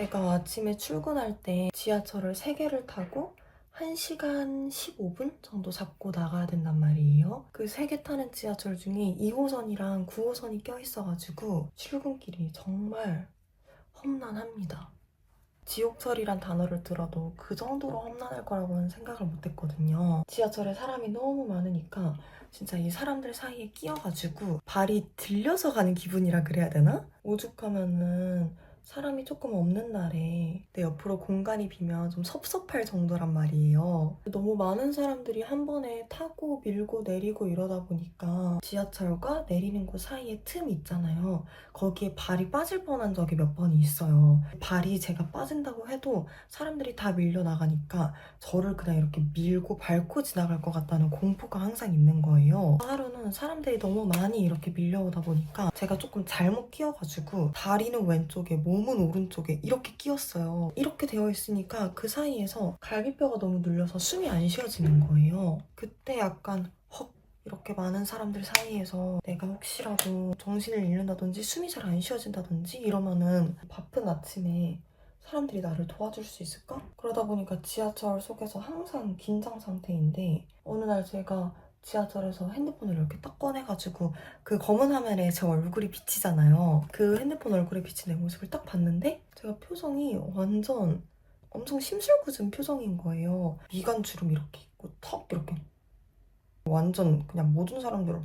제가 아침에 출근할 때 지하철을 3개를 타고 1시간 15분 정도 잡고 나가야 된단 말이에요. 그 3개 타는 지하철 중에 2호선이랑 9호선이 껴있어가지고 출근길이 정말 험난합니다. 지옥철이란 단어를 들어도 그 정도로 험난할 거라고는 생각을 못했거든요. 지하철에 사람이 너무 많으니까 진짜 이 사람들 사이에 끼어가지고 발이 들려서 가는 기분이라 그래야 되나? 오죽하면은 사람이 조금 없는 날에 내 옆으로 공간이 비면 좀 섭섭할 정도란 말이에요. 너무 많은 사람들이 한 번에 타고 밀고 내리고 이러다 보니까 지하철과 내리는 곳 사이에 틈이 있잖아요. 거기에 발이 빠질 뻔한 적이 몇 번 있어요. 발이 제가 빠진다고 해도 사람들이 다 밀려나가니까 저를 그냥 이렇게 밀고 밟고 지나갈 것 같다는 공포가 항상 있는 거예요. 하루는 사람들이 너무 많이 이렇게 밀려오다 보니까 제가 조금 잘못 끼어가지고 다리는 왼쪽에 몸은 오른쪽에 이렇게 끼었어요. 이렇게 되어 있으니까 그 사이에서 갈비뼈가 너무 눌려서 숨이 안 쉬어지는 거예요. 그때 약간 헉 이렇게 많은 사람들 사이에서 내가 혹시라도 정신을 잃는다든지 숨이 잘 안 쉬어진다든지 이러면은 바쁜 아침에 사람들이 나를 도와줄 수 있을까? 그러다 보니까 지하철 속에서 항상 긴장 상태인데 어느 날 제가 지하철에서 핸드폰을 이렇게 딱 꺼내가지고 그 검은 화면에 제 얼굴이 비치잖아요. 그 핸드폰 얼굴에 비친 내 모습을 딱 봤는데 제가 표정이 완전 엄청 심술궂은 표정인 거예요. 미간주름 이렇게 있고 턱 이렇게 완전 그냥 모든 사람들은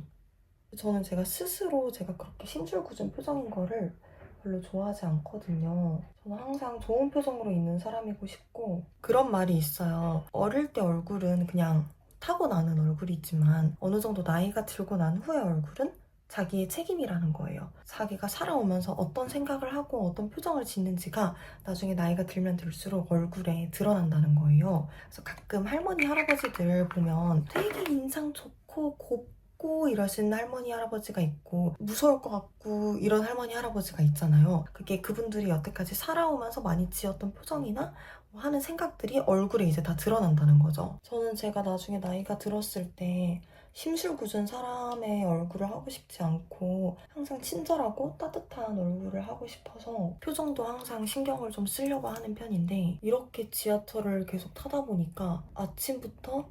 저는 제가 스스로 제가 그렇게 심술궂은 표정인 거를 별로 좋아하지 않거든요. 저는 항상 좋은 표정으로 있는 사람이고 싶고 그런 말이 있어요. 어릴 때 얼굴은 그냥 타고나는 얼굴이지만 어느 정도 나이가 들고 난 후의 얼굴은 자기의 책임이라는 거예요. 자기가 살아오면서 어떤 생각을 하고 어떤 표정을 짓는지가 나중에 나이가 들면 들수록 얼굴에 드러난다는 거예요. 그래서 가끔 할머니, 할아버지들 보면 되게 인상 좋고 곱고 이러신 할머니, 할아버지가 있고 무서울 것 같고 이런 할머니, 할아버지가 있잖아요. 그게 그분들이 여태까지 살아오면서 많이 지었던 표정이나 하는 생각들이 얼굴에 이제 다 드러난다는 거죠. 저는 제가 나중에 나이가 들었을 때 심술궂은 사람의 얼굴을 하고 싶지 않고 항상 친절하고 따뜻한 얼굴을 하고 싶어서 표정도 항상 신경을 좀 쓰려고 하는 편인데 이렇게 지하철을 계속 타다 보니까 아침부터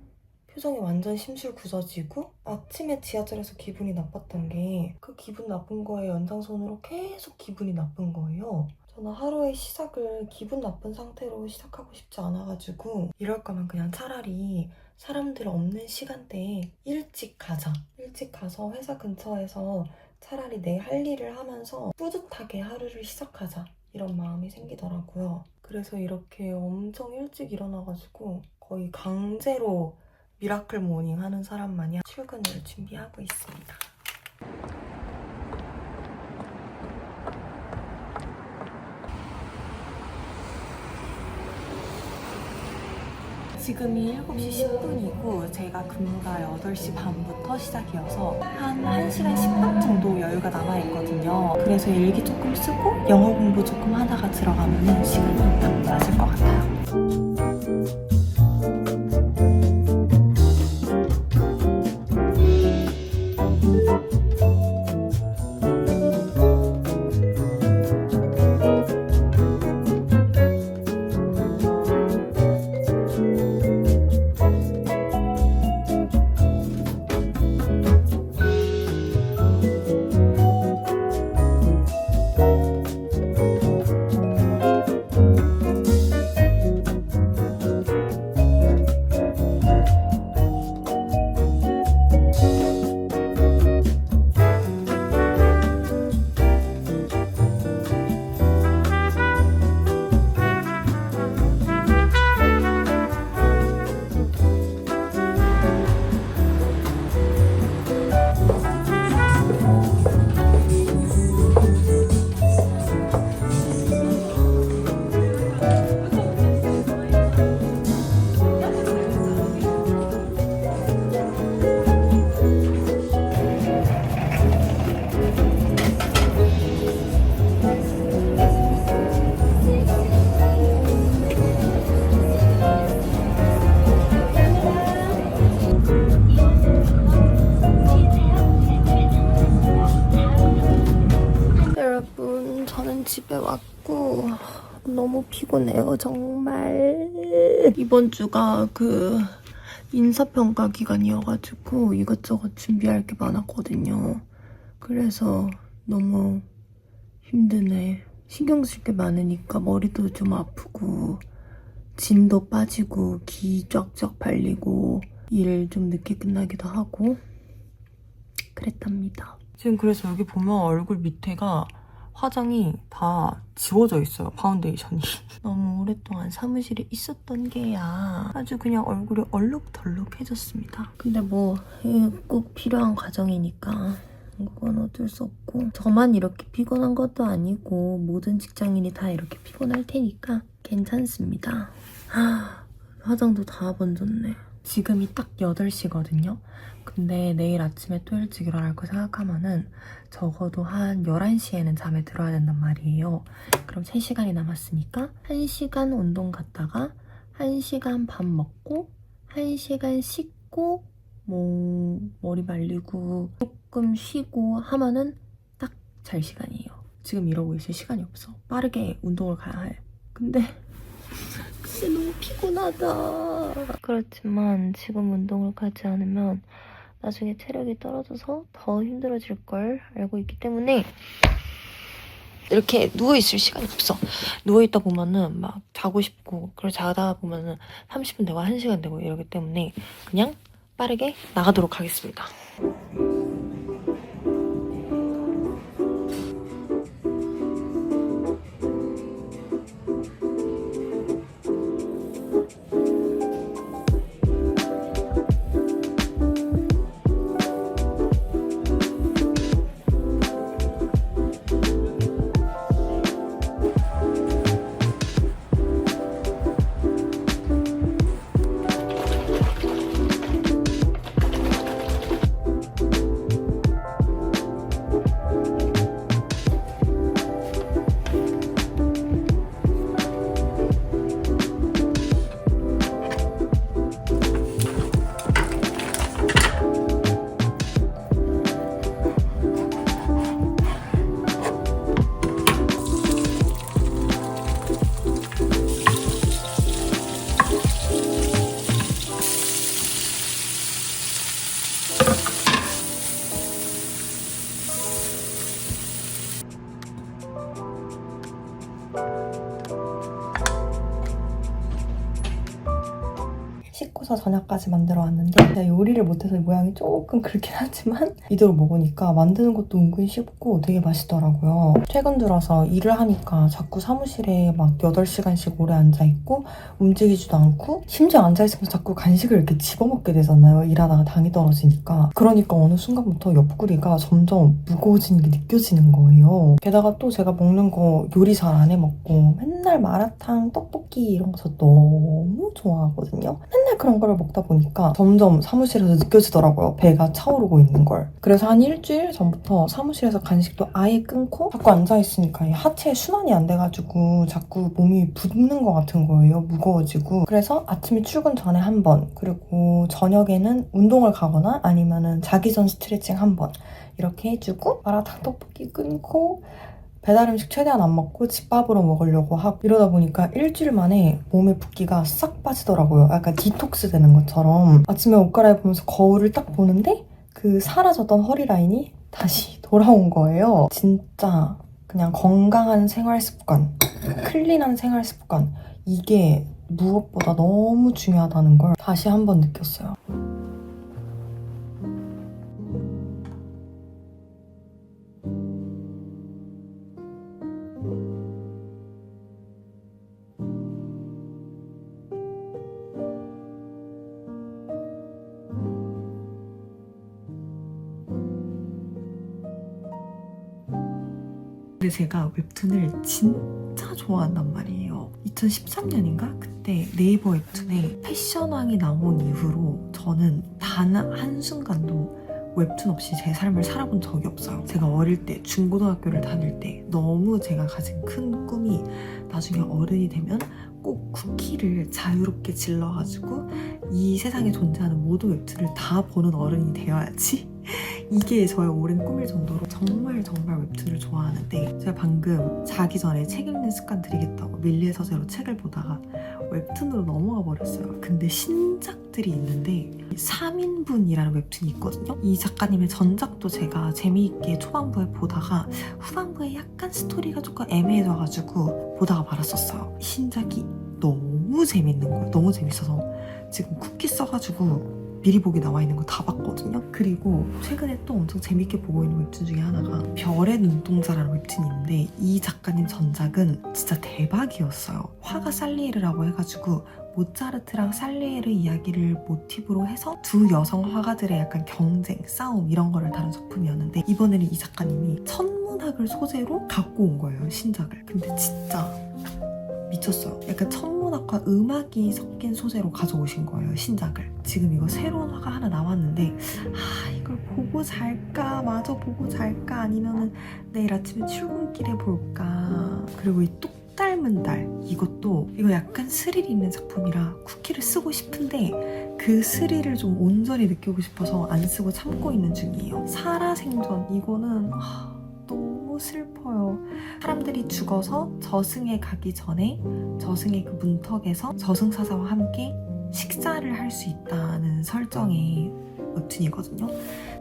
표정이 완전 심술궂어지고 아침에 지하철에서 기분이 나빴던 게 그 기분 나쁜 거에 연장선으로 계속 기분이 나쁜 거예요. 저는 하루의 시작을 기분 나쁜 상태로 시작하고 싶지 않아가지고 이럴 거면 그냥 차라리 사람들 없는 시간대에 일찍 가자. 일찍 가서 회사 근처에서 차라리 내 할 일을 하면서 뿌듯하게 하루를 시작하자. 이런 마음이 생기더라고요. 그래서 이렇게 엄청 일찍 일어나가지고 거의 강제로 미라클 모닝 하는 사람 마냥 출근을 준비하고 있습니다. 지금이 7시 10분이고 제가 근무가 8시 반부터 시작이어서 한 1시간 10분 정도 여유가 남아있거든요. 그래서 일기 조금 쓰고 영어 공부 조금 하다가 들어가면 시간이 딱 맞을 것 같아요. 집에 왔고 너무 피곤해요, 정말. 이번 주가 인사평가 기간이어가지고 이것저것 준비할 게 많았거든요. 그래서 너무 힘드네. 신경 쓸 게 많으니까 머리도 좀 아프고 진도 빠지고 기 쫙쫙 발리고 일 좀 늦게 끝나기도 하고 그랬답니다. 지금 그래서 여기 보면 얼굴 밑에가 화장이 다 지워져 있어요, 파운데이션이. 너무 오랫동안 사무실에 있었던 게야 아주 그냥 얼굴이 얼룩덜룩해졌습니다. 근데 뭐 꼭 필요한 과정이니까 그건 어쩔 수 없고, 저만 이렇게 피곤한 것도 아니고 모든 직장인이 다 이렇게 피곤할 테니까 괜찮습니다. 화장도 다 번졌네. 지금이 딱 8시거든요. 근데 내일 아침에 또 일찍 일어날 거 생각하면은 적어도 한 11시에는 잠에 들어야 된단 말이에요. 그럼 3시간이 남았으니까 1시간 운동 갔다가 1시간 밥 먹고 1시간 씻고 뭐 머리 말리고 조금 쉬고 하면은 딱 잘 시간이에요. 지금 이러고 있을 시간이 없어. 빠르게 운동을 가야 해. 근데 너무 피곤하다. 그렇지만 지금 운동을 가지 않으면 나중에 체력이 떨어져서 더 힘들어질 걸 알고 있기 때문에 이렇게 누워있을 시간이 없어. 누워있다 보면은 막 자고 싶고, 그리고 자다 보면은 30분 되고 1시간 되고 이러기 때문에 그냥 빠르게 나가도록 하겠습니다. 씻고서 저녁까지 만들어 왔는데 제가 요리를 못해서 모양이 조금 그렇긴 하지만 이대로 먹으니까 만드는 것도 은근 쉽고 되게 맛있더라고요. 최근 들어서 일을 하니까 자꾸 사무실에 막 8시간씩 오래 앉아있고 움직이지도 않고, 심지어 앉아있으면 자꾸 간식을 이렇게 집어먹게 되잖아요. 일하다가 당이 떨어지니까. 그러니까 어느 순간부터 옆구리가 점점 무거워지는 게 느껴지는 거예요. 게다가 또 제가 먹는 거 요리 잘 안 해먹고 맨날 마라탕, 떡볶이 이런 거 저 너무 좋아하거든요. 맨날 그런 거를 먹다 보니까 점점 사무실에서 느껴지더라고요. 배가 차오르고 있는 걸. 그래서 한 일주일 전부터 사무실에서 간식도 아예 끊고 자꾸 앉아있으니까 하체에 순환이 안 돼가지고 자꾸 몸이 붓는 것 같은 거예요. 무거워지고. 그래서 아침에 출근 전에 한 번, 그리고 저녁에는 운동을 가거나 아니면은 자기 전 스트레칭 한 번 이렇게 해주고, 마라탕 떡볶이 끊고 배달 음식 최대한 안 먹고 집밥으로 먹으려고 하고, 이러다 보니까 일주일 만에 몸에 붓기가 싹 빠지더라고요. 약간 디톡스 되는 것처럼. 아침에 옷 갈아입으면서 거울을 딱 보는데 그 사라졌던 허리 라인이 다시 돌아온 거예요. 진짜 그냥 건강한 생활 습관, 클린한 생활 습관, 이게 무엇보다 너무 중요하다는 걸 다시 한번 느꼈어요. 근데 제가 웹툰을 진짜 좋아한단 말이에요. 2013년인가? 그때 네이버 웹툰에 패션왕이 나온 이후로 저는 단 한순간도 웹툰 없이 제 삶을 살아본 적이 없어요. 제가 어릴 때, 중고등학교를 다닐 때 너무 제가 가진 큰 꿈이 나중에 어른이 되면 꼭 쿠키를 자유롭게 질러가지고 이 세상에 존재하는 모든 웹툰을 다 보는 어른이 되어야지 이게 저의 오랜 꿈일 정도로 정말 웹툰을 좋아하는데 제가 방금 자기 전에 책 읽는 습관 들이겠다고 밀리의 서재로 책을 보다가 웹툰으로 넘어가 버렸어요. 근데 신작들이 있는데 3인분이라는 웹툰이 있거든요. 이 작가님의 전작도 제가 재미있게 초반부에 보다가 후반부에 약간 스토리가 조금 애매해져가지고 보다가 말았었어요. 신작이 너무 재밌는 거예요. 너무 재밌어서 지금 쿠키 써가지고 미리 보기 나와 있는 거 다 봤거든요. 그리고 최근에 또 엄청 재밌게 보고 있는 웹툰 중에 하나가 별의 눈동자라는 웹툰이 있는데 이 작가님 전작은 진짜 대박이었어요. 화가 살리에르라고 해가지고 모차르트랑 살리에르 이야기를 모티브로 해서 두 여성 화가들의 약간 경쟁, 싸움 이런 거를 다룬 작품이었는데 이번에는 이 작가님이 천문학을 소재로 갖고 온 거예요, 신작을. 근데 진짜 미쳤어요. 약간 천문학과 음악이 섞인 소재로 가져오신 거예요, 신작을. 지금 이거 새로운 화가 하나 나왔는데 이걸 보고 잘까? 마저 보고 잘까? 아니면은 내일 아침에 출근길에 볼까? 그리고 이 똑 닮은 달 이거 약간 스릴 있는 작품이라 쿠키를 쓰고 싶은데 그 스릴을 좀 온전히 느끼고 싶어서 안 쓰고 참고 있는 중이에요. 살아생전 이거는 너무 슬퍼요. 사람들이 죽어서 저승에 가기 전에 저승의 그 문턱에서 저승사자와 함께 식사를 할 수 있다는 설정의 웹툰이거든요.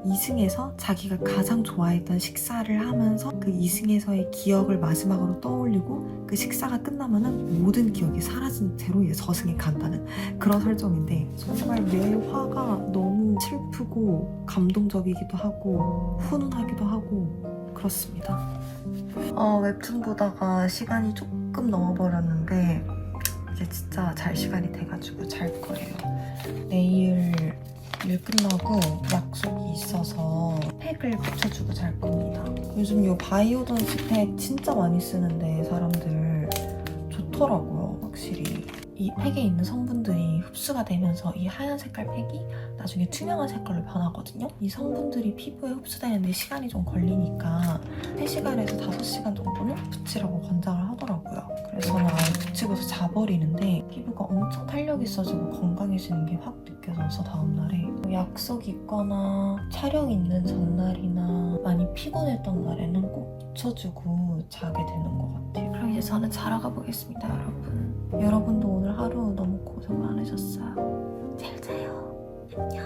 이승에서 자기가 가장 좋아했던 식사를 하면서 그 이승에서의 기억을 마지막으로 떠올리고 그 식사가 끝나면은 모든 기억이 사라진 채로 저승에 간다는 그런 설정인데 정말 매 화가 너무 슬프고 감동적이기도 하고 훈훈하기도 하고 그렇습니다. 웹툰 보다가 시간이 조금 넘어버렸는데 이제 진짜 잘 시간이 돼가지고 잘 거예요. 내일 일 끝나고 약속이 있어서 팩을 붙여주고 잘 겁니다. 요즘 요 바이오던스 팩 진짜 많이 쓰는데 사람들 좋더라고요, 확실히. 이 팩에 있는 성분들이 흡수가 되면서 이 하얀 색깔 팩이 나중에 투명한 색깔로 변하거든요. 이 성분들이 피부에 흡수되는데 시간이 좀 걸리니까 3시간에서 5시간 정도는 붙이라고 권장을 하더라고요. 그래서 저는 아예 붙이고서 자버리는데 피부가 엄청 탄력 있어지고 건강해지는 게 확 느껴져서 다음날에 약속 있거나 촬영 있는 전날이나 많이 피곤했던 날에는 꼭 붙여주고 자게 되는 것 같아요. 그럼 이제 저는 자러 가보겠습니다, 여러분. 여러분도 오늘 하루 너무 고생 많으셨어요. 잘 자요. 안녕.